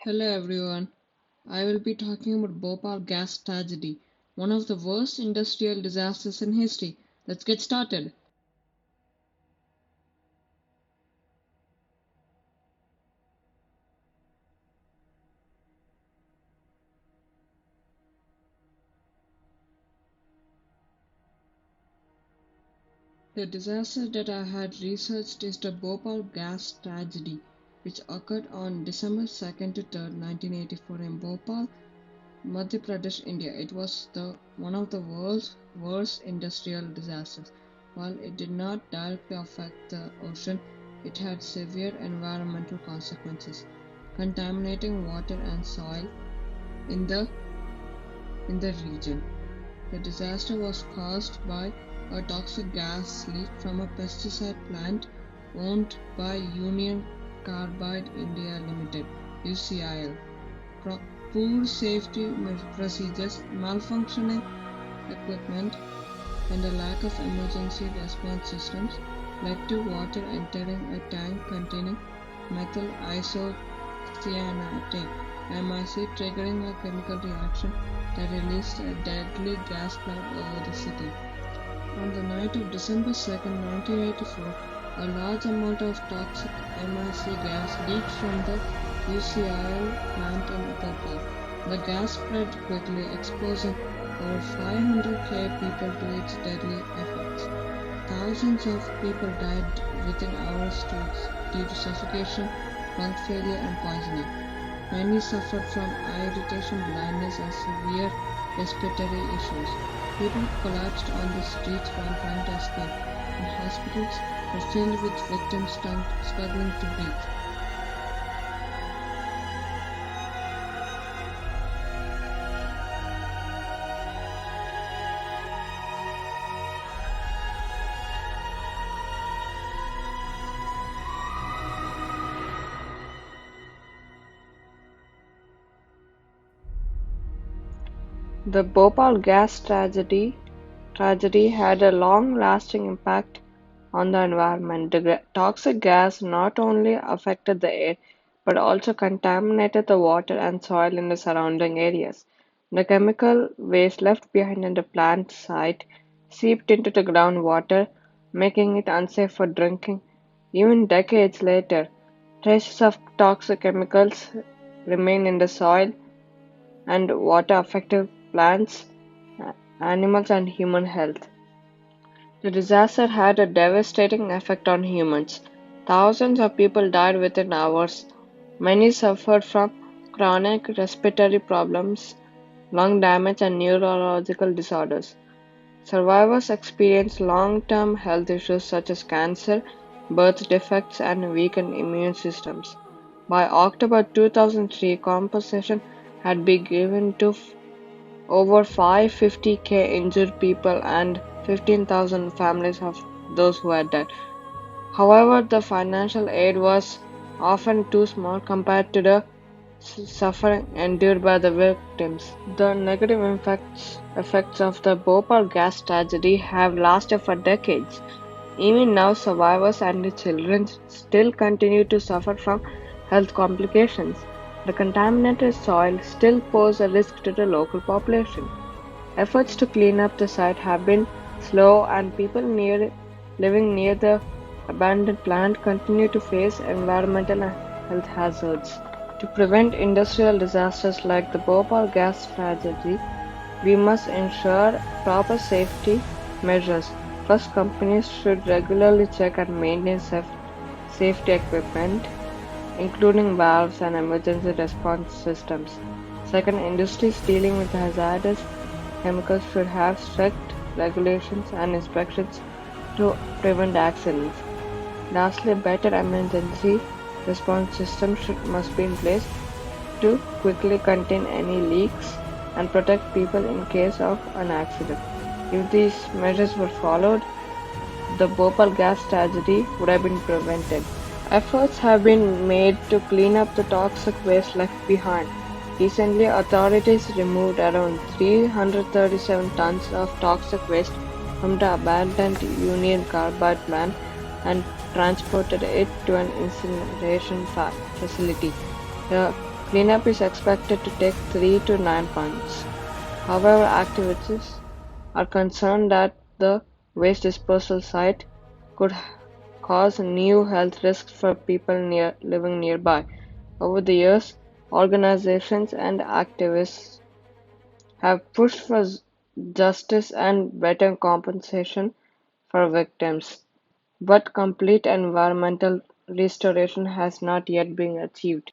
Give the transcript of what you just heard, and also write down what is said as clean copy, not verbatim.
Hello everyone. I will be talking about Bhopal Gas Tragedy, one of the worst industrial disasters in history. Let's get started. The disaster that I had researched is the Bhopal Gas Tragedy, which occurred on December 2nd to 3rd, 1984 in Bhopal, Madhya Pradesh, India. It was one of the world's worst industrial disasters. While it did not directly affect the ocean, it had severe environmental consequences, contaminating water and soil in the region. The disaster was caused by a toxic gas leak from a pesticide plant owned by Union Carbide India Limited (UCIL). Poor safety procedures, malfunctioning equipment, and a lack of emergency response systems led to water entering a tank containing methyl isocyanate (MIC), triggering a chemical reaction that released a deadly gas cloud over the city. On the night of December 2nd, 1984, a large amount of toxic MIC gas leaked from the UCIL plant in Bhopal. The gas spread quickly, exposing over 500,000 people to its deadly effects. Thousands of people died within hours due to suffocation, lung failure, and poisoning. Many suffered from eye irritation, blindness, and severe respiratory issues. People collapsed on the streets while trying to escape, and hospitals were filled with victims struggling to breathe. The Bhopal gas tragedy had a long-lasting impact on the environment. The toxic gas not only affected the air but also contaminated the water and soil in the surrounding areas. The chemical waste left behind at the plant site seeped into the groundwater, making it unsafe for drinking. Even decades later, traces of toxic chemicals remain in the soil and water, affecting plants, animals, and human health. The disaster had a devastating effect on humans. Thousands of people died within hours. Many suffered from chronic respiratory problems, lung damage, and neurological disorders. Survivors experienced long term health issues such as cancer, birth defects, and weakened immune systems. By October 2003, compensation had been given to over 550,000 injured people and 15,000 families of those who had died. However, the financial aid was often too small compared to the suffering endured by the victims. The negative effects of the Bhopal gas tragedy have lasted for decades. Even now, survivors and the children still continue to suffer from health complications. The contaminated soil still pose a risk to the local population. Efforts to clean up the site have been slow, and people living near the abandoned plant continue to face environmental and health hazards. To prevent industrial disasters like the Bhopal gas tragedy, we must ensure proper safety measures. First, companies should regularly check and maintain safety equipment, including valves and emergency response systems. Second, industries dealing with hazardous chemicals should have strict regulations and inspections to prevent accidents. Lastly, better emergency response systems must be in place to quickly contain any leaks and protect people in case of an accident. If these measures were followed, the Bhopal gas tragedy would have been prevented. Efforts have been made to clean up the toxic waste left behind. Recently, authorities removed around 337 tons of toxic waste from the abandoned Union Carbide plant and transported it to an incineration facility. The Cleanup is expected to take 3 to 9 months. However, activists are concerned that the waste disposal site could cause new health risks for people living nearby. Over the years, organizations and activists have pushed for justice and better compensation for victims, but complete environmental restoration has not yet been achieved.